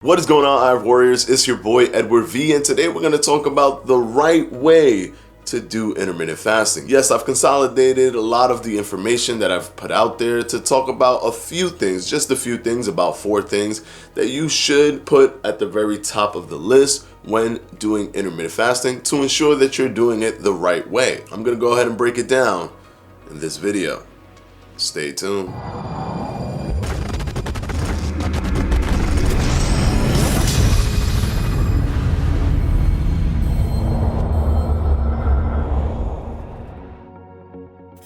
What is going on, IR Warriors? It's your boy Edward V, and today we're going to talk about the right way to do intermittent fasting. Yes, I've consolidated a lot of the information that I've put out there to talk about a few things, just a few things, about 4 things that you should put at the very top of the list when doing intermittent fasting to ensure that you're doing it the right way. I'm going to go ahead and break it down in this video. Stay tuned.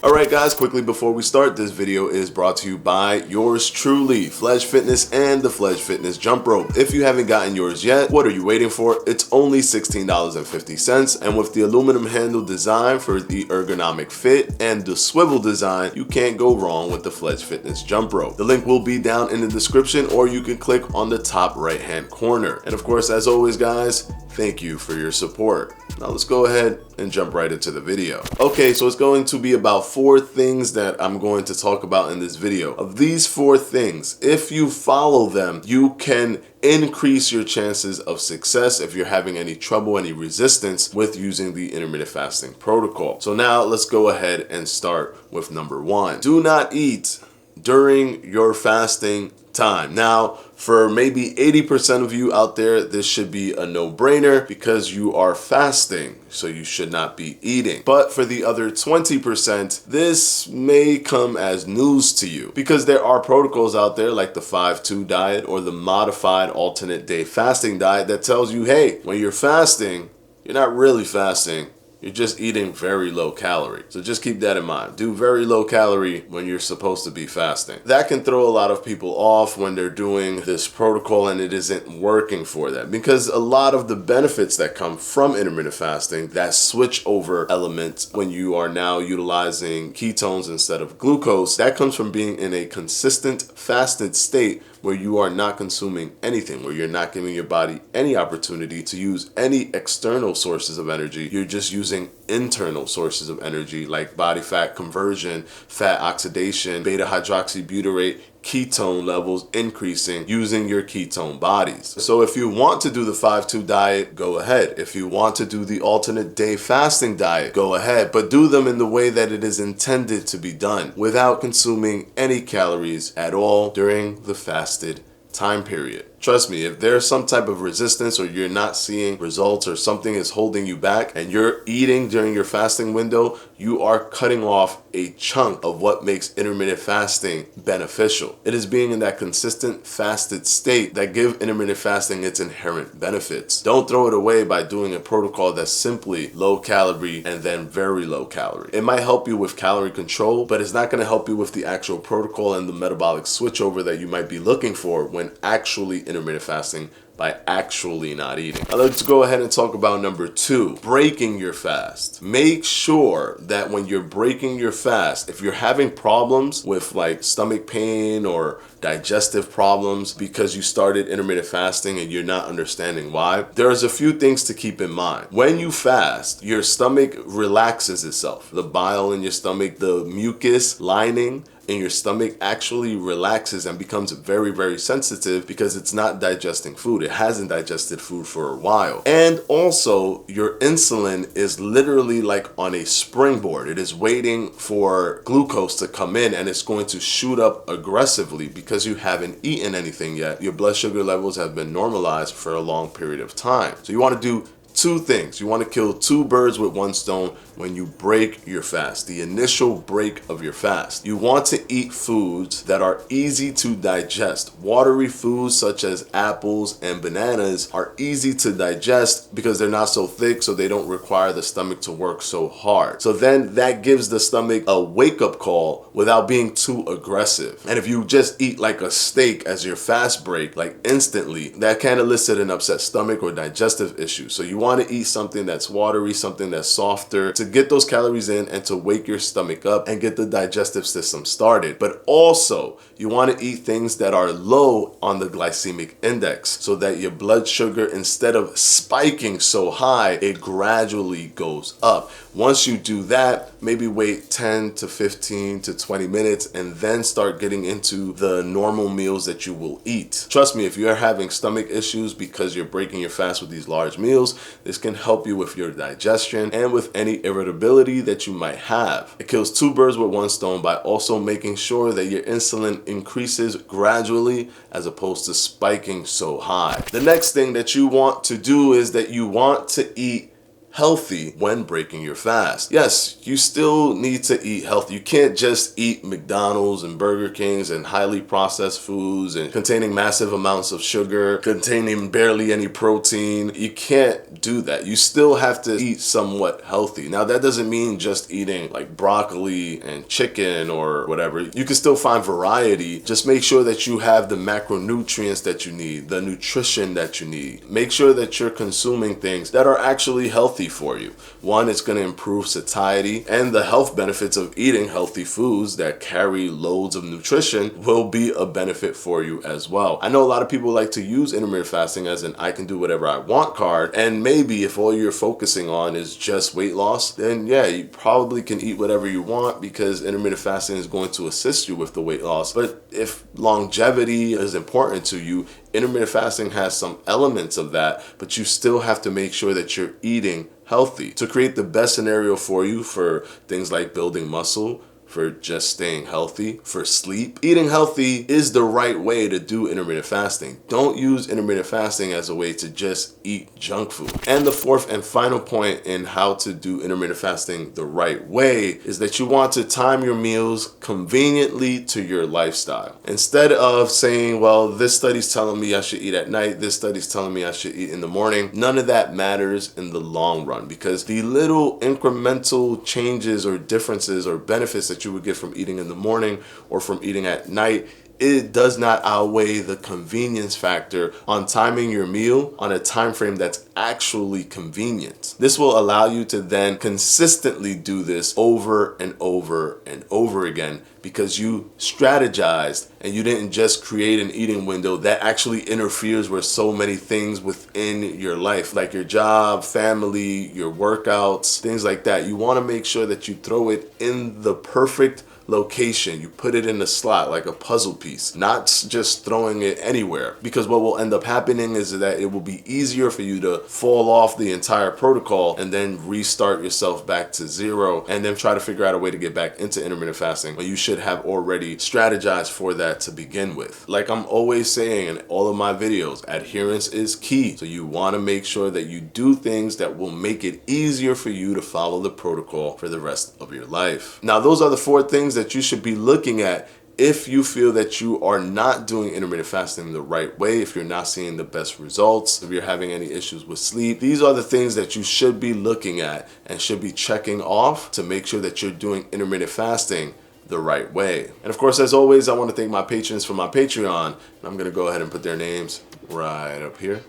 Alright guys, quickly before we start, this video is brought to you by yours truly, Fledge Fitness and the Fledge Fitness Jump Rope. If you haven't gotten yours yet, what are you waiting for? It's only $16.50, and with the aluminum handle design for the ergonomic fit and the swivel design, you can't go wrong with the Fledge Fitness Jump Rope. The link will be down in the description, or you can click on the top right hand corner. And of course, as always guys, thank you for your support. Now let's go ahead and jump right into the video. Okay, so it's going to be about 4 things that I'm going to talk about in this video. Of these 4 things, if you follow them, you can increase your chances of success if you're having any trouble, any resistance with using the intermittent fasting protocol. So now let's go ahead and start with number 1. Do not eat during your fasting time. Now, for maybe 80% of you out there, this should be a no-brainer because you are fasting, so you should not be eating. But for the other 20%, this may come as news to you because there are protocols out there like the 5-2 diet or the modified alternate day fasting diet that tells you, hey, when you're fasting, you're not really fasting. You're just eating very low calorie. So just keep that in mind. Do very low calorie when you're supposed to be fasting. That can throw a lot of people off when they're doing this protocol and it isn't working for them, because a lot of the benefits that come from intermittent fasting, that switch over element when you are now utilizing ketones instead of glucose, that comes from being in a consistent fasted state where you are not consuming anything, where you're not giving your body any opportunity to use any external sources of energy. You're just using internal sources of energy like body fat conversion, fat oxidation, beta hydroxybutyrate, ketone levels increasing using your ketone bodies. So if you want to do the 5-2 diet, go ahead. If you want to do the alternate day fasting diet, go ahead, but do them in the way that it is intended to be done without consuming any calories at all during the fasted time period. Trust me, if there's some type of resistance or you're not seeing results or something is holding you back and you're eating during your fasting window, you are cutting off a chunk of what makes intermittent fasting beneficial. It is being in that consistent fasted state that give intermittent fasting its inherent benefits. Don't throw it away by doing a protocol that's simply low calorie and then very low calorie. It might help you with calorie control, but it's not going to help you with the actual protocol and the metabolic switchover that you might be looking for when actually intermittent fasting by actually not eating. Now let's go ahead and talk about number 2, breaking your fast. Make sure that when you're breaking your fast, if you're having problems with like stomach pain or digestive problems because you started intermittent fasting and you're not understanding why, there's a few things to keep in mind. When you fast, your stomach relaxes itself. The bile in your stomach, the mucus lining in your stomach actually relaxes and becomes very, very sensitive because it's not digesting food. It hasn't digested food for a while. And also, your insulin is literally like on a springboard. It is waiting for glucose to come in and it's going to shoot up aggressively because you haven't eaten anything yet. Your blood sugar levels have been normalized for a long period of time. So you want to do 2 things. You want to kill 2 birds with 1 stone when you break your fast, the initial break of your fast. You want to eat foods that are easy to digest. Watery foods such as apples and bananas are easy to digest because they're not so thick, so they don't require the stomach to work so hard. So then that gives the stomach a wake-up call without being too aggressive. And if you just eat like a steak as your fast break, like instantly, that can elicit an upset stomach or digestive issue. So you want to eat something that's watery, something that's softer to get those calories in and to wake your stomach up and get the digestive system started. But also, you want to eat things that are low on the glycemic index so that your blood sugar, instead of spiking so high, it gradually goes up. Once you do that, maybe wait 10 to 15 to 20 minutes and then start getting into the normal meals that you will eat. Trust me, if you're having stomach issues because you're breaking your fast with these large meals, this can help you with your digestion and with any irritability that you might have. It kills two birds with one stone by also making sure that your insulin increases gradually as opposed to spiking so high. The next thing that you want to do is that you want to eat healthy when breaking your fast. Yes, you still need to eat healthy. You can't just eat McDonald's and Burger Kings and highly processed foods and containing massive amounts of sugar, containing barely any protein. You can't do that. You still have to eat somewhat healthy. Now, that doesn't mean just eating like broccoli and chicken or whatever. You can still find variety. Just make sure that you have the macronutrients that you need, the nutrition that you need. Make sure that you're consuming things that are actually healthy for you. One, it's going to improve satiety, and the health benefits of eating healthy foods that carry loads of nutrition will be a benefit for you as well. I know a lot of people like to use intermittent fasting as an I can do whatever I want card, and maybe if all you're focusing on is just weight loss, then yeah, you probably can eat whatever you want because intermittent fasting is going to assist you with the weight loss. But if longevity is important to you, intermittent fasting has some elements of that, but you still have to make sure that you're eating healthy to create the best scenario for you for things like building muscle, for just staying healthy, for sleep. Eating healthy is the right way to do intermittent fasting. Don't use intermittent fasting as a way to just eat junk food. And the fourth and final point in how to do intermittent fasting the right way is that you want to time your meals conveniently to your lifestyle. Instead of saying, well, this study's telling me I should eat at night, this study's telling me I should eat in the morning, none of that matters in the long run because the little incremental changes or differences or benefits that you would get from eating in the morning or from eating at night, it does not outweigh the convenience factor on timing your meal on a time frame that's actually convenient. This will allow you to then consistently do this over and over and over again because you strategized and you didn't just create an eating window that actually interferes with so many things within your life, like your job, family, your workouts, things like that. You want to make sure that you throw it in the perfect location. You put it in a slot like a puzzle piece, not just throwing it anywhere, because what will end up happening is that it will be easier for you to fall off the entire protocol and then restart yourself back to zero and then try to figure out a way to get back into intermittent fasting when you should have already strategized for that to begin with. Like I'm always saying in all of my videos, adherence is key. So you want to make sure that you do things that will make it easier for you to follow the protocol for the rest of your life. Now, those are the four things that you should be looking at if you feel that you are not doing intermittent fasting the right way, if you're not seeing the best results, if you're having any issues with sleep. These are the things that you should be looking at and should be checking off to make sure that you're doing intermittent fasting the right way. And of course, as always, I want to thank my patrons for my Patreon. And I'm going to go ahead and put their names right up here.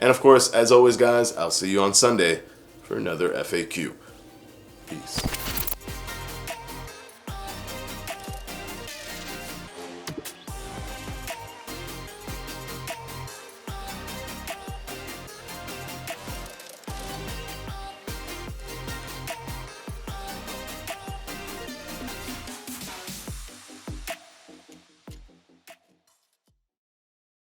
And of course, as always, guys, I'll see you on Sunday for another FAQ.